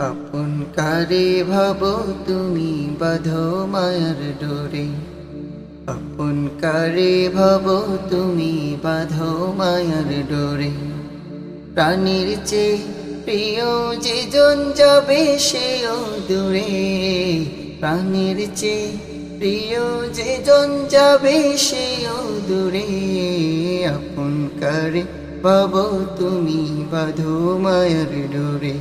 আপন কারে ভাবো তুমি বাঁধো মায়ার ডোরে। আপন কারে ভাবো তুমি বাঁধো মায়ার ডোরে। প্রাণীর চেয়ে প্রিয় যেজন যাবে সেও দূরে। প্রাণীর চেয়ে প্রিয় যেজন যাবে সেও দূরে। আপন কারে ভাবো তুমি বাঁধো মায়ার ডোরে।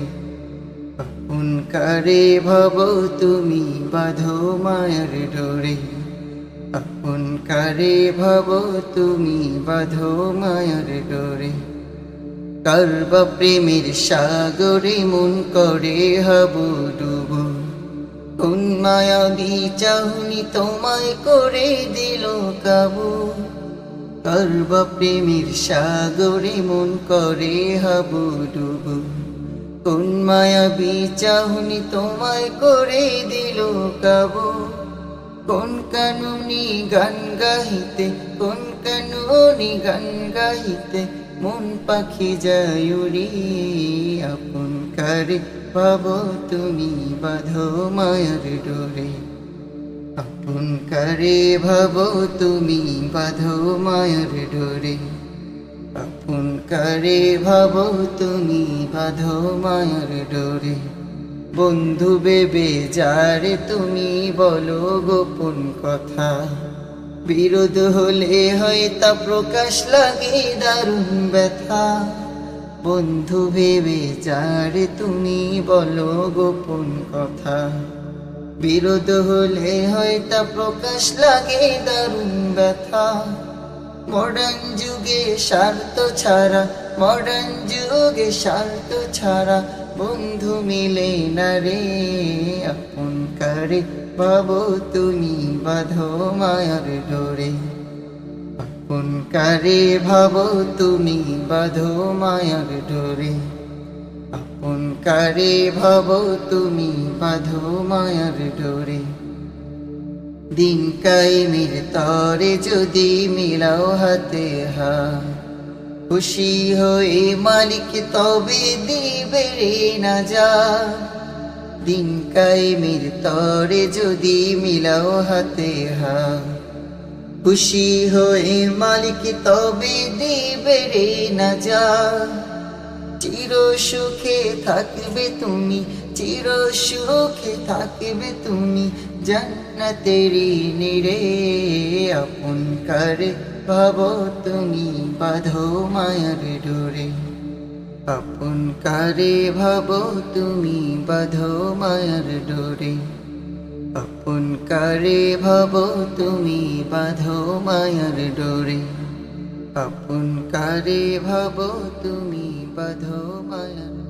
আপন কারে ভাবো তুমি বাঁধো মায়ার ডোরে। আপন কারে ভাবো তুমি বাঁধো মায়ার ডোরে। কারবা প্রেমের সাগরে মন করে হাবুডুবু। কোন মায়াবী চাহনি তোমায় করে দিল কাবু। কারবা প্রেমের সাগরে মন করে হাবুডুবু। কোন মায়াবী চাহনি তোমায় করে দিল কাবু। কোন কানুনি গান গাহিতে, কোন কানুনি গান গাহিতে মন পাখি যায় উড়ি। আপন কারে ভাবো তুমি বাঁধো মায়ার ডোরে। আপন কারে ভাবো তুমি বাঁধো মায়ার ডোরে। আপন কারে ভাবো তুমি বাঁধো মায়ার ডোরে। বন্ধু ভেবে যারে তুমি বলো গোপন কথা। বিরোধ হলে হয় তা প্রকাশ লাগে দারুণ ব্যথা। বন্ধু ভেবে যারে তুমি বলো গোপন কথা। বিরোধ হলে হয় তা প্রকাশ লাগে দারুণ ব্যথা। মডার্ন যুগে স্বার্থ ছাড়া, মডার্ন যুগে স্বার্থ ছাড়া বন্ধু মিলে না রে। আপন কারে ভাবো তুমি বাঁধো মায়ার ডোরে। আপন কারে ভাবো তুমি বাঁধো মায়ার ডোরে। আপন কারে ভাবো তুমি বাঁধো মায়ার ডোরে। দিন কায়েমের তরে যদি মিলাও হাতে হাত, খুশি হয়ে মালিক তবে দিবে রে নাজাত। দিন কায়েমের তরে যদি মিলাও হাতে হাত, খুশি হয়ে মালিক তবে দিবে রে নাজাত। চির সুখে থাকবে তুমি, চির সুখে থাকবে তুমি জান্নাতেরি নিরে। আপন কারে ভাবো তুমি বাঁধো মায়ার ডোরে। আপন কারে ভাবো তুমি বাঁধো মায়ার ডোরে। আপন কারে ভাবো তুমি বাঁধো মায়ার ডোরে। আপন কারে ভাবো তুমি বাঁধো মায়ার